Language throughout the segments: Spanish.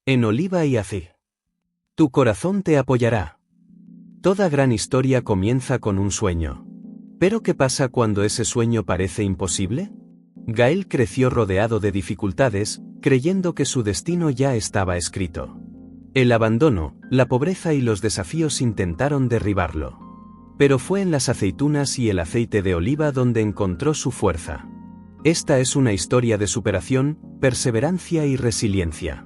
En Oliva y Acey. Tu corazón te apoyará. Toda gran historia comienza con un sueño. ¿Pero qué pasa cuando ese sueño parece imposible? Gael creció rodeado de dificultades, creyendo que su destino ya estaba escrito. El abandono, la pobreza y los desafíos intentaron derribarlo. Pero fue en las aceitunas y el aceite de oliva donde encontró su fuerza. Esta es una historia de superación, perseverancia y resiliencia.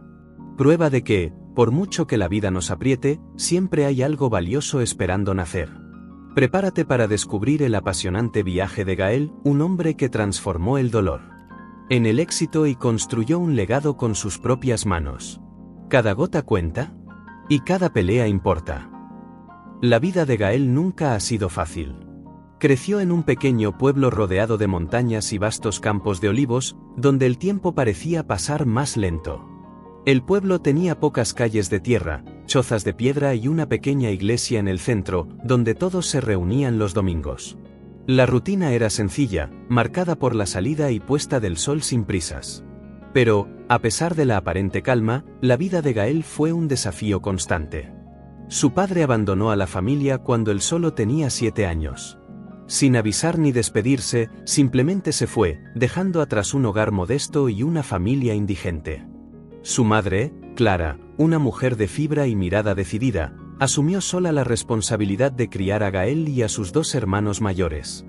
Prueba de que, por mucho que la vida nos apriete, siempre hay algo valioso esperando nacer. Prepárate para descubrir el apasionante viaje de Gael, un hombre que transformó el dolor en el éxito y construyó un legado con sus propias manos. Cada gota cuenta, y cada pelea importa. La vida de Gael nunca ha sido fácil. Creció en un pequeño pueblo rodeado de montañas y vastos campos de olivos, donde el tiempo parecía pasar más lento. El pueblo tenía pocas calles de tierra, chozas de piedra y una pequeña iglesia en el centro, donde todos se reunían los domingos. La rutina era sencilla, marcada por la salida y puesta del sol sin prisas. Pero, a pesar de la aparente calma, la vida de Gael fue un desafío constante. Su padre abandonó a la familia cuando él solo tenía 7 años. Sin avisar ni despedirse, simplemente se fue, dejando atrás un hogar modesto y una familia indigente. Su madre, Clara, una mujer de fibra y mirada decidida, asumió sola la responsabilidad de criar a Gael y a sus 2 hermanos mayores.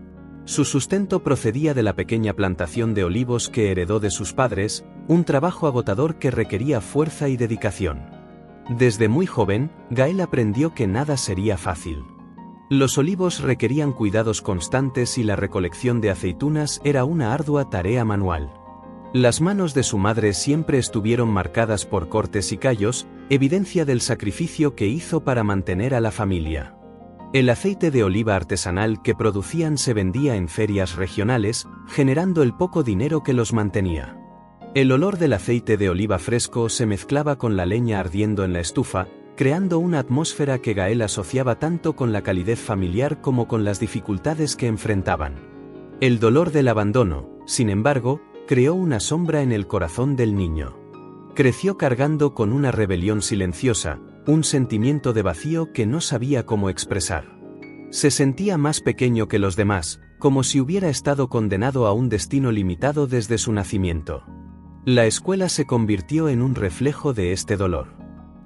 Su sustento procedía de la pequeña plantación de olivos que heredó de sus padres, un trabajo agotador que requería fuerza y dedicación. Desde muy joven, Gael aprendió que nada sería fácil. Los olivos requerían cuidados constantes y la recolección de aceitunas era una ardua tarea manual. Las manos de su madre siempre estuvieron marcadas por cortes y callos, evidencia del sacrificio que hizo para mantener a la familia. El aceite de oliva artesanal que producían se vendía en ferias regionales, generando el poco dinero que los mantenía. El olor del aceite de oliva fresco se mezclaba con la leña ardiendo en la estufa, creando una atmósfera que Gael asociaba tanto con la calidez familiar como con las dificultades que enfrentaban. El dolor del abandono, sin embargo, creó una sombra en el corazón del niño. Creció cargando con una rebelión silenciosa, un sentimiento de vacío que no sabía cómo expresar. Se sentía más pequeño que los demás, como si hubiera estado condenado a un destino limitado desde su nacimiento. La escuela se convirtió en un reflejo de este dolor.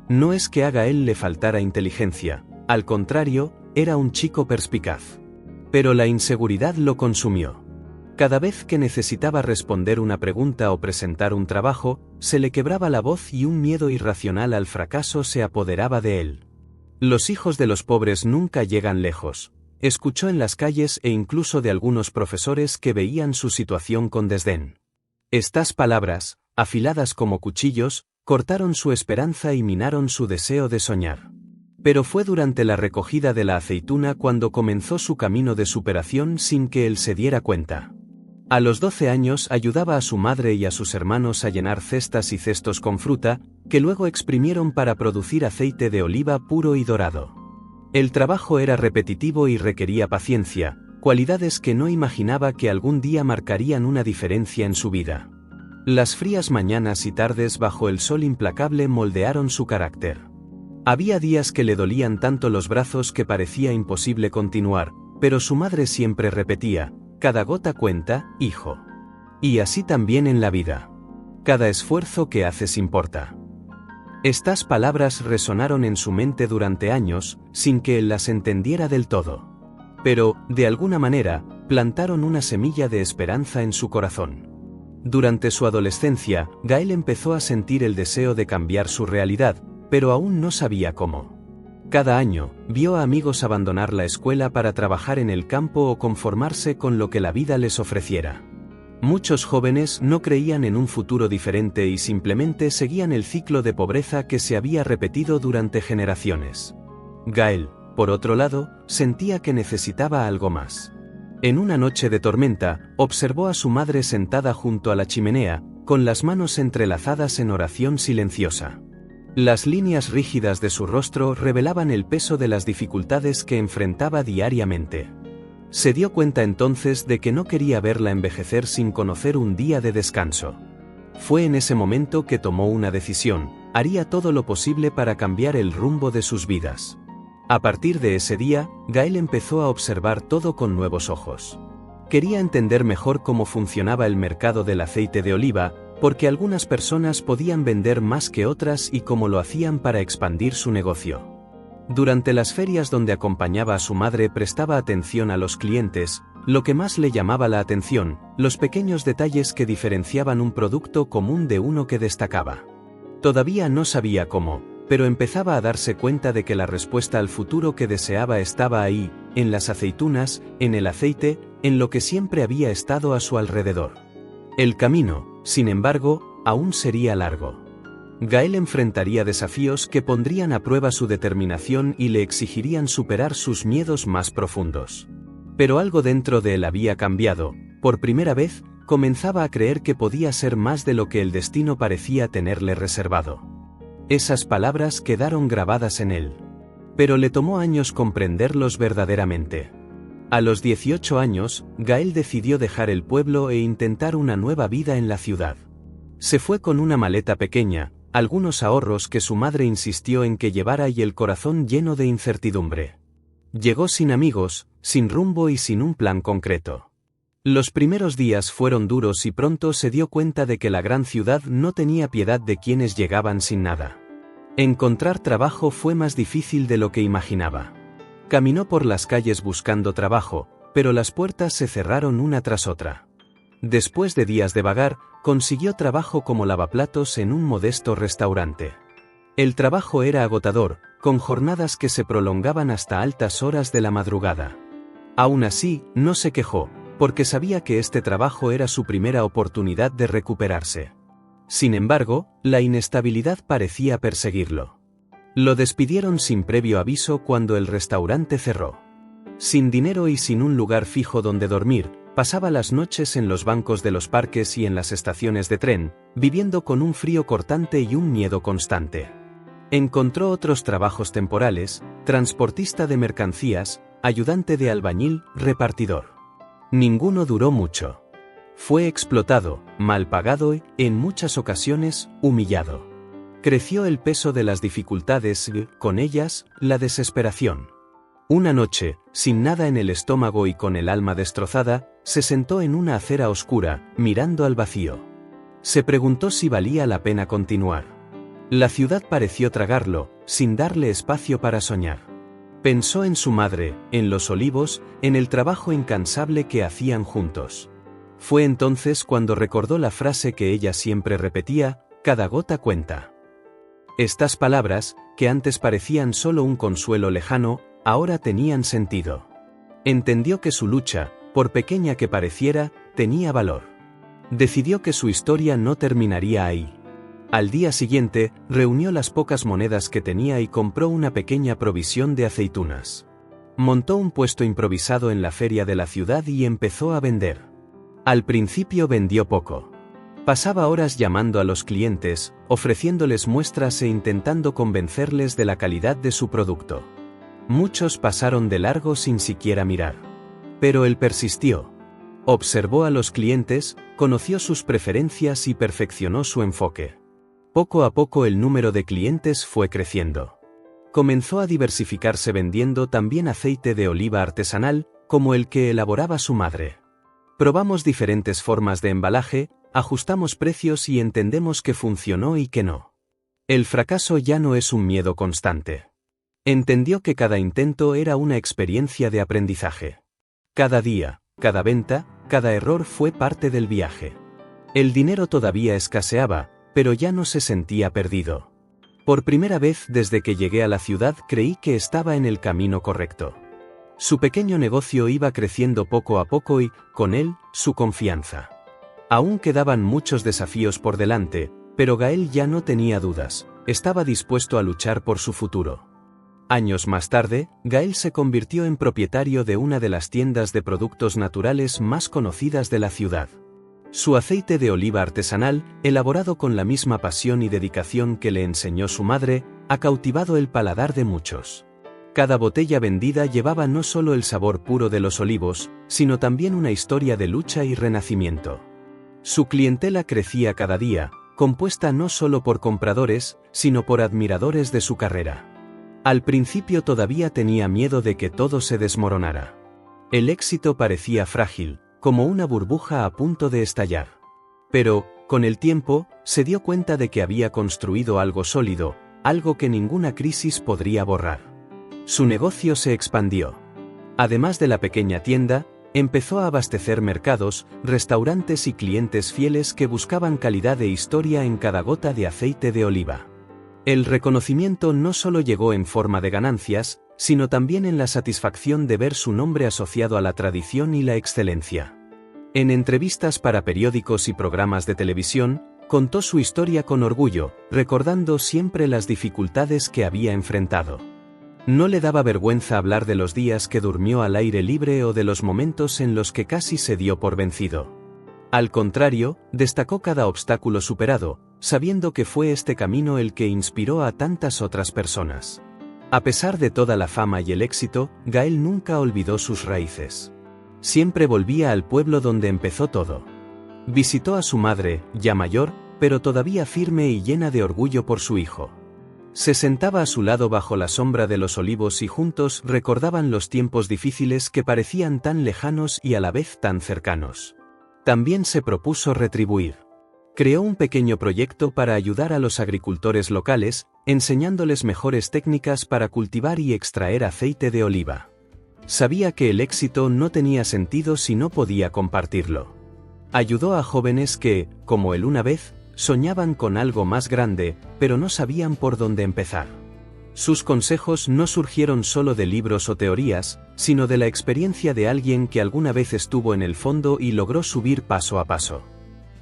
No es que a Gael le faltara inteligencia, al contrario, era un chico perspicaz. Pero la inseguridad lo consumió. Cada vez que necesitaba responder una pregunta o presentar un trabajo, se le quebraba la voz y un miedo irracional al fracaso se apoderaba de él. Los hijos de los pobres nunca llegan lejos, escuchó en las calles e incluso de algunos profesores que veían su situación con desdén. Estas palabras, afiladas como cuchillos, cortaron su esperanza y minaron su deseo de soñar. Pero fue durante la recogida de la aceituna cuando comenzó su camino de superación sin que él se diera cuenta. A los 12 años ayudaba a su madre y a sus hermanos a llenar cestas y cestos con fruta, que luego exprimieron para producir aceite de oliva puro y dorado. El trabajo era repetitivo y requería paciencia, cualidades que no imaginaba que algún día marcarían una diferencia en su vida. Las frías mañanas y tardes bajo el sol implacable moldearon su carácter. Había días que le dolían tanto los brazos que parecía imposible continuar, pero su madre siempre repetía: cada gota cuenta, hijo. Y así también en la vida. Cada esfuerzo que haces importa. Estas palabras resonaron en su mente durante años, sin que él las entendiera del todo. Pero, de alguna manera, plantaron una semilla de esperanza en su corazón. Durante su adolescencia, Gael empezó a sentir el deseo de cambiar su realidad, pero aún no sabía cómo. Cada año, vio a amigos abandonar la escuela para trabajar en el campo o conformarse con lo que la vida les ofreciera. Muchos jóvenes no creían en un futuro diferente y simplemente seguían el ciclo de pobreza que se había repetido durante generaciones. Gael, por otro lado, sentía que necesitaba algo más. En una noche de tormenta, observó a su madre sentada junto a la chimenea, con las manos entrelazadas en oración silenciosa. Las líneas rígidas de su rostro revelaban el peso de las dificultades que enfrentaba diariamente. Se dio cuenta entonces de que no quería verla envejecer sin conocer un día de descanso. Fue en ese momento que tomó una decisión: haría todo lo posible para cambiar el rumbo de sus vidas. A partir de ese día, Gael empezó a observar todo con nuevos ojos. Quería entender mejor cómo funcionaba el mercado del aceite de oliva, porque algunas personas podían vender más que otras y cómo lo hacían para expandir su negocio. Durante las ferias donde acompañaba a su madre prestaba atención a los clientes, lo que más le llamaba la atención, los pequeños detalles que diferenciaban un producto común de uno que destacaba. Todavía no sabía cómo, pero empezaba a darse cuenta de que la respuesta al futuro que deseaba estaba ahí, en las aceitunas, en el aceite, en lo que siempre había estado a su alrededor. El camino, sin embargo, aún sería largo. Gael enfrentaría desafíos que pondrían a prueba su determinación y le exigirían superar sus miedos más profundos. Pero algo dentro de él había cambiado. Por primera vez, comenzaba a creer que podía ser más de lo que el destino parecía tenerle reservado. Esas palabras quedaron grabadas en él. Pero le tomó años comprenderlos verdaderamente. A los 18 años, Gael decidió dejar el pueblo e intentar una nueva vida en la ciudad. Se fue con una maleta pequeña, algunos ahorros que su madre insistió en que llevara y el corazón lleno de incertidumbre. Llegó sin amigos, sin rumbo y sin un plan concreto. Los primeros días fueron duros y pronto se dio cuenta de que la gran ciudad no tenía piedad de quienes llegaban sin nada. Encontrar trabajo fue más difícil de lo que imaginaba. Caminó por las calles buscando trabajo, pero las puertas se cerraron una tras otra. Después de días de vagar, consiguió trabajo como lavaplatos en un modesto restaurante. El trabajo era agotador, con jornadas que se prolongaban hasta altas horas de la madrugada. Aún así, no se quejó, porque sabía que este trabajo era su primera oportunidad de recuperarse. Sin embargo, la inestabilidad parecía perseguirlo. Lo despidieron sin previo aviso cuando el restaurante cerró. Sin dinero y sin un lugar fijo donde dormir, pasaba las noches en los bancos de los parques y en las estaciones de tren, viviendo con un frío cortante y un miedo constante. Encontró otros trabajos temporales: transportista de mercancías, ayudante de albañil, repartidor. Ninguno duró mucho. Fue explotado, mal pagado y, en muchas ocasiones, humillado. Creció el peso de las dificultades y, con ellas, la desesperación. Una noche, sin nada en el estómago y con el alma destrozada, se sentó en una acera oscura, mirando al vacío. Se preguntó si valía la pena continuar. La ciudad pareció tragarlo, sin darle espacio para soñar. Pensó en su madre, en los olivos, en el trabajo incansable que hacían juntos. Fue entonces cuando recordó la frase que ella siempre repetía: cada gota cuenta. Estas palabras, que antes parecían solo un consuelo lejano, ahora tenían sentido. Entendió que su lucha, por pequeña que pareciera, tenía valor. Decidió que su historia no terminaría ahí. Al día siguiente, reunió las pocas monedas que tenía y compró una pequeña provisión de aceitunas. Montó un puesto improvisado en la feria de la ciudad y empezó a vender. Al principio vendió poco. Pasaba horas llamando a los clientes, ofreciéndoles muestras e intentando convencerles de la calidad de su producto. Muchos pasaron de largo sin siquiera mirar. Pero él persistió. Observó a los clientes, conoció sus preferencias y perfeccionó su enfoque. Poco a poco el número de clientes fue creciendo. Comenzó a diversificarse vendiendo también aceite de oliva artesanal, como el que elaboraba su madre. Probamos diferentes formas de embalaje, ajustamos precios y entendemos qué funcionó y qué no. El fracaso ya no es un miedo constante. Entendió que cada intento era una experiencia de aprendizaje. Cada día, cada venta, cada error fue parte del viaje. El dinero todavía escaseaba, pero ya no se sentía perdido. Por primera vez desde que llegué a la ciudad creí que estaba en el camino correcto. Su pequeño negocio iba creciendo poco a poco y, con él, su confianza. Aún quedaban muchos desafíos por delante, pero Gael ya no tenía dudas, estaba dispuesto a luchar por su futuro. Años más tarde, Gael se convirtió en propietario de una de las tiendas de productos naturales más conocidas de la ciudad. Su aceite de oliva artesanal, elaborado con la misma pasión y dedicación que le enseñó su madre, ha cautivado el paladar de muchos. Cada botella vendida llevaba no solo el sabor puro de los olivos, sino también una historia de lucha y renacimiento. Su clientela crecía cada día, compuesta no solo por compradores, sino por admiradores de su carrera. Al principio todavía tenía miedo de que todo se desmoronara. El éxito parecía frágil, como una burbuja a punto de estallar. Pero, con el tiempo, se dio cuenta de que había construido algo sólido, algo que ninguna crisis podría borrar. Su negocio se expandió. Además de la pequeña tienda, empezó a abastecer mercados, restaurantes y clientes fieles que buscaban calidad e historia en cada gota de aceite de oliva. El reconocimiento no solo llegó en forma de ganancias, sino también en la satisfacción de ver su nombre asociado a la tradición y la excelencia. En entrevistas para periódicos y programas de televisión, contó su historia con orgullo, recordando siempre las dificultades que había enfrentado. No le daba vergüenza hablar de los días que durmió al aire libre o de los momentos en los que casi se dio por vencido. Al contrario, destacó cada obstáculo superado, sabiendo que fue este camino el que inspiró a tantas otras personas. A pesar de toda la fama y el éxito, Gael nunca olvidó sus raíces. Siempre volvía al pueblo donde empezó todo. Visitó a su madre, ya mayor, pero todavía firme y llena de orgullo por su hijo. Se sentaba a su lado bajo la sombra de los olivos y juntos recordaban los tiempos difíciles que parecían tan lejanos y a la vez tan cercanos. También se propuso retribuir. Creó un pequeño proyecto para ayudar a los agricultores locales, enseñándoles mejores técnicas para cultivar y extraer aceite de oliva. Sabía que el éxito no tenía sentido si no podía compartirlo. Ayudó a jóvenes que, como él una vez, soñaban con algo más grande, pero no sabían por dónde empezar. Sus consejos no surgieron solo de libros o teorías, sino de la experiencia de alguien que alguna vez estuvo en el fondo y logró subir paso a paso.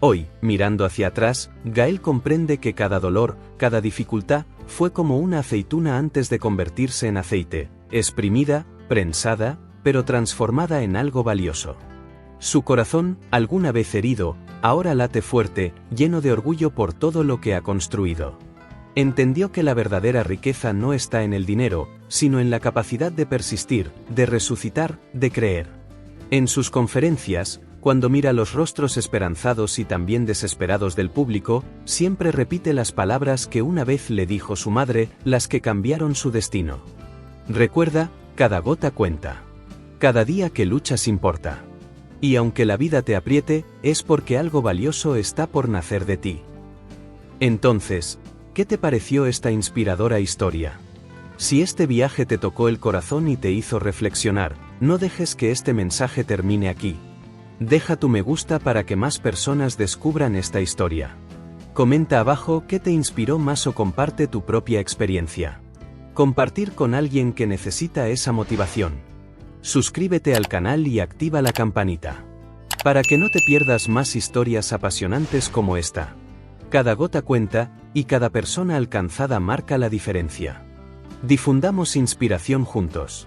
Hoy, mirando hacia atrás, Gael comprende que cada dolor, cada dificultad, fue como una aceituna antes de convertirse en aceite, exprimida, prensada, pero transformada en algo valioso. Su corazón, alguna vez herido, ahora late fuerte, lleno de orgullo por todo lo que ha construido. Entendió que la verdadera riqueza no está en el dinero, sino en la capacidad de persistir, de resucitar, de creer. En sus conferencias, cuando mira los rostros esperanzados y también desesperados del público, siempre repite las palabras que una vez le dijo su madre, las que cambiaron su destino. Recuerda, cada gota cuenta. Cada día que luchas importa. Y aunque la vida te apriete, es porque algo valioso está por nacer de ti. Entonces, ¿qué te pareció esta inspiradora historia? Si este viaje te tocó el corazón y te hizo reflexionar, no dejes que este mensaje termine aquí. Deja tu me gusta para que más personas descubran esta historia. Comenta abajo qué te inspiró más o comparte tu propia experiencia. Compartir con alguien que necesita esa motivación. Suscríbete al canal y activa la campanita. Para que no te pierdas más historias apasionantes como esta. Cada gota cuenta, y cada persona alcanzada marca la diferencia. Difundamos inspiración juntos.